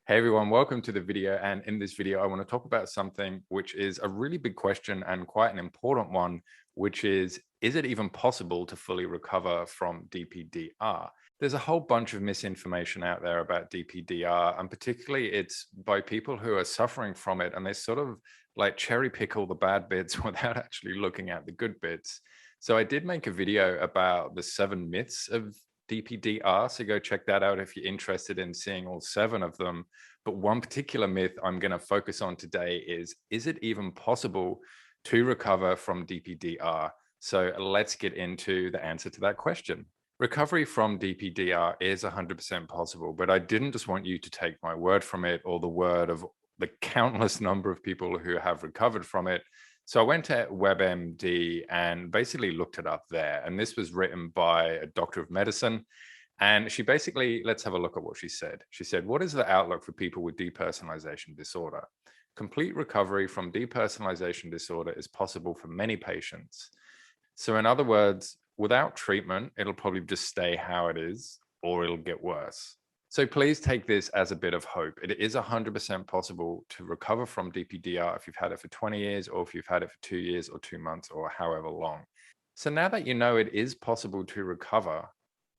Hey everyone, welcome to the video. And in this video, I want to talk about something which is a really big question and quite an important one, which is it even possible to fully recover from DPDR? There's a whole bunch of misinformation out there about DPDR, and particularly it's by people who are suffering from it, and they sort of like cherry pick all the bad bits without actually looking at the good bits. So I did make a video about the 7 myths of DPDR. So go check that out if you're interested in seeing all 7 of them. But one particular myth I'm going to focus on today is it even possible to recover from DPDR? So let's get into the answer to that question. Recovery from DPDR is 100% possible, but I didn't just want you to take my word from it or the word of the countless number of people who have recovered from it. So I went to WebMD and basically looked it up there. And this was written by a doctor of medicine. And she basically, let's have a look at what she said. She said, what is the outlook for people with depersonalization disorder? Complete recovery from depersonalization disorder is possible for many patients. So in other words, without treatment, it'll probably just stay how it is, or it'll get worse. So please take this as a bit of hope. It is 100% possible to recover from DPDR if you've had it for 20 years, or if you've had it for 2 years or 2 months or however long. So now that you know it is possible to recover,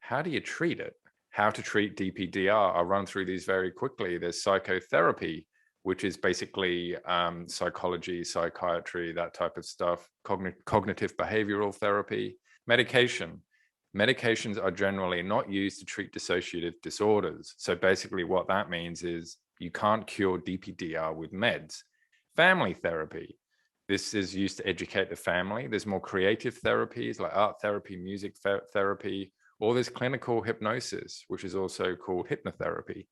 how do you treat it? How to treat DPDR? I'll run through these very quickly. There's psychotherapy, which is basically psychology, psychiatry, that type of stuff, cognitive behavioral therapy, medication. Medications are generally not used to treat dissociative disorders. So basically what that means is you can't cure DPDR with meds. Family therapy. This is used to educate the family. There's more creative therapies like art therapy, music therapy, or there's clinical hypnosis, which is also called hypnotherapy,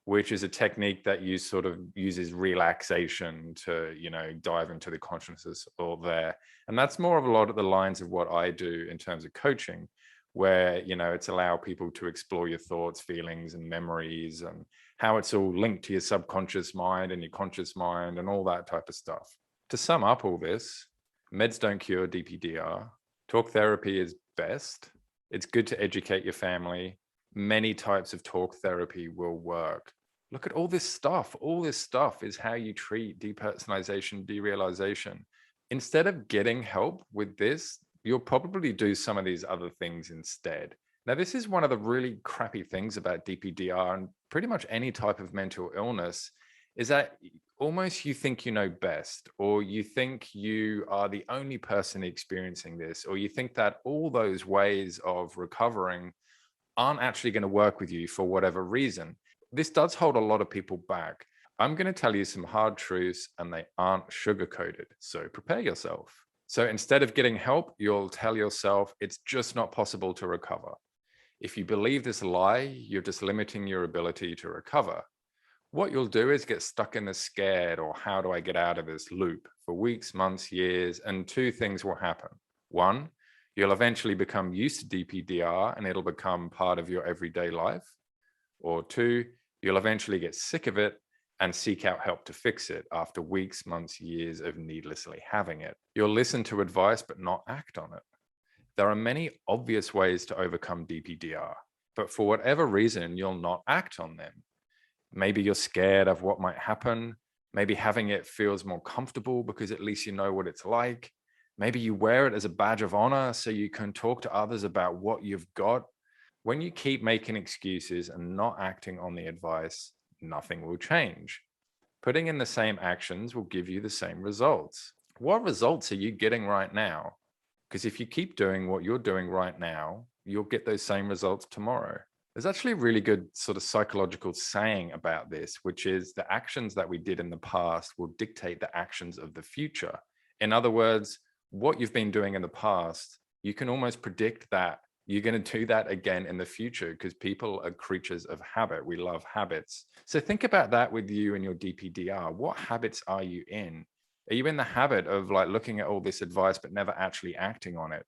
which is a technique that uses relaxation to, dive into the consciousness all there. And that's more of a lot of the lines of what I do in terms of coaching, where, it's allow people to explore your thoughts, feelings, and memories, and how it's all linked to your subconscious mind and your conscious mind and all that type of stuff. To sum up all this, meds don't cure DPDR. Talk therapy is best. It's good to educate your family. Many types of talk therapy will work. Look at all this stuff. All this stuff is how you treat depersonalization, derealization. Instead of getting help with this, you'll probably do some of these other things instead. Now, this is one of the really crappy things about DPDR and pretty much any type of mental illness, is that almost you think you know best, or you think you are the only person experiencing this, or you think that all those ways of recovering aren't actually going to work with you for whatever reason. This does hold a lot of people back. I'm going to tell you some hard truths, and they aren't sugar-coated, so prepare yourself. So instead of getting help, you'll tell yourself it's just not possible to recover. If you believe this lie, you're just limiting your ability to recover. What you'll do is get stuck in the scared or how do I get out of this loop for weeks, months, years, and 2 things will happen. 1, you'll eventually become used to DPDR and it'll become part of your everyday life. Or 2, you'll eventually get sick of it and seek out help to fix it after weeks, months, years of needlessly having it. You'll listen to advice but not act on it. There are many obvious ways to overcome DPDR, but for whatever reason, you'll not act on them. Maybe you're scared of what might happen. Maybe having it feels more comfortable because at least you know what it's like. Maybe you wear it as a badge of honor so you can talk to others about what you've got. When you keep making excuses and not acting on the advice, nothing will change. Putting in the same actions will give you the same results. What results are you getting right now? Because if you keep doing what you're doing right now, you'll get those same results tomorrow. There's actually a really good sort of psychological saying about this, which is the actions that we did in the past will dictate the actions of the future. In other words, what you've been doing in the past, you can almost predict that you're going to do that again in the future, because people are creatures of habit. We love habits. So think about that with you and your DPDR. What habits are you in? Are you in the habit of like looking at all this advice but never actually acting on it?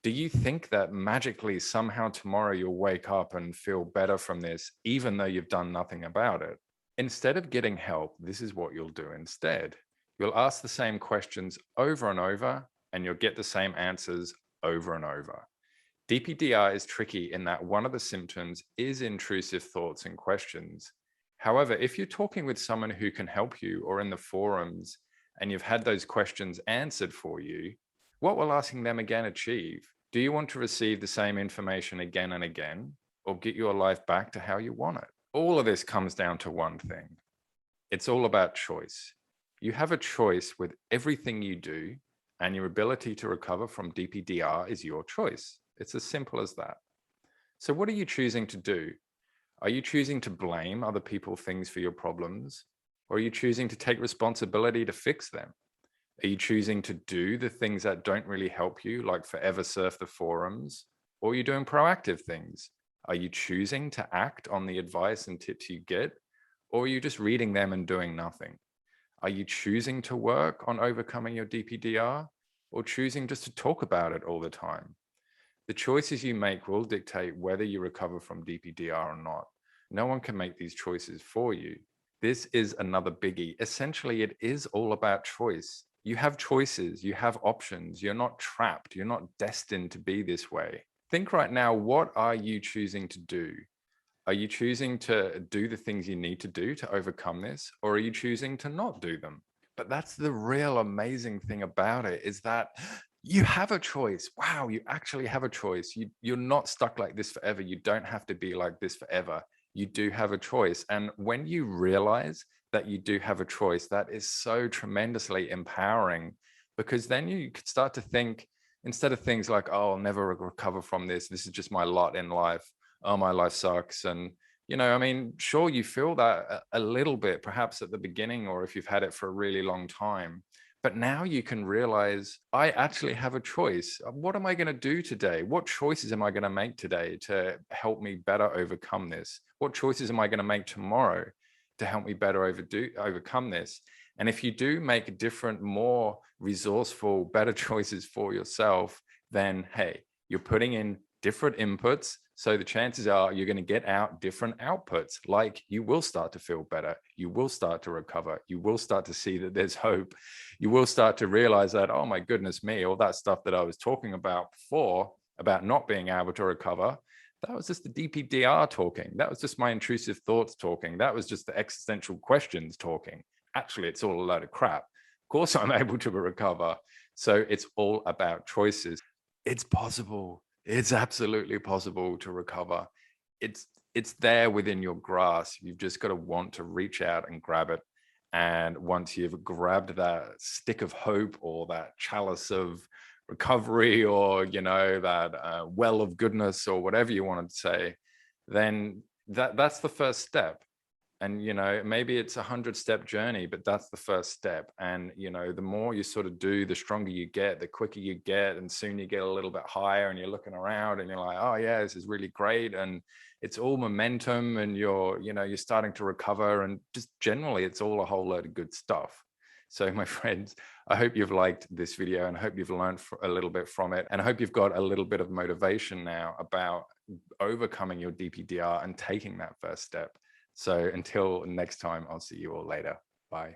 Do you think that magically somehow tomorrow you'll wake up and feel better from this, even though you've done nothing about it? Instead of getting help, this is what you'll do instead. You'll ask the same questions over and over, and you'll get the same answers over and over. DPDR is tricky in that one of the symptoms is intrusive thoughts and questions. However, if you're talking with someone who can help you or in the forums and you've had those questions answered for you, what will asking them again achieve? Do you want to receive the same information again and again, or get your life back to how you want it? All of this comes down to one thing. It's all about choice. You have a choice with everything you do, and your ability to recover from DPDR is your choice. It's as simple as that. So what are you choosing to do? Are you choosing to blame other people, things for your problems? Or are you choosing to take responsibility to fix them? Are you choosing to do the things that don't really help you, like forever surf the forums? Or are you doing proactive things? Are you choosing to act on the advice and tips you get? Or are you just reading them and doing nothing? Are you choosing to work on overcoming your DPDR, or choosing just to talk about it all the time? The choices you make will dictate whether you recover from DPDR or not. No one can make these choices for you. This is another biggie. Essentially, it is all about choice. You have choices, you have options. You're not trapped. You're not destined to be this way. Think right now, what are you choosing to do? Are you choosing to do the things you need to do to overcome this, or are you choosing to not do them? But that's the real amazing thing about it, is that you have a choice. Wow, you actually have a choice. You're not stuck like this forever. You don't have to be like this forever. You do have a choice. And when you realize that you do have a choice, that is so tremendously empowering, because then you could start to think, instead of things like, oh, I'll never recover from this. This is just my lot in life. Oh, my life sucks. And, I mean, sure, you feel that a little bit, perhaps at the beginning, or if you've had it for a really long time. But now you can realize, I actually have a choice. What am I going to do today? What choices am I going to make today to help me better overcome this? What choices am I going to make tomorrow to help me better overcome this? And if you do make different, more resourceful, better choices for yourself, then hey, you're putting in different inputs. So the chances are you're going to get out different outputs. Like, you will start to feel better. You will start to recover. You will start to see that there's hope. You will start to realize that, oh my goodness me, all that stuff that I was talking about before, about not being able to recover, that was just the DPDR talking. That was just my intrusive thoughts talking. That was just the existential questions talking. Actually, it's all a load of crap. Of course, I'm able to recover. So it's all about choices. It's possible. It's absolutely possible to recover. It's there within your grasp. You've just got to want to reach out and grab it. And once you've grabbed that stick of hope, or that chalice of recovery, or that well of goodness, or whatever you want to say, then that's the first step. And maybe it's 100-step journey, but that's the first step. And the more you sort of do, the stronger you get, the quicker you get, and soon you get a little bit higher, and you're looking around and you're like, oh yeah, this is really great. And it's all momentum, and you're starting to recover, and just generally it's all a whole load of good stuff. So my friends, I hope you've liked this video, and I hope you've learned a little bit from it, and I hope you've got a little bit of motivation now about overcoming your DPDR and taking that first step. So until next time, I'll see you all later. Bye.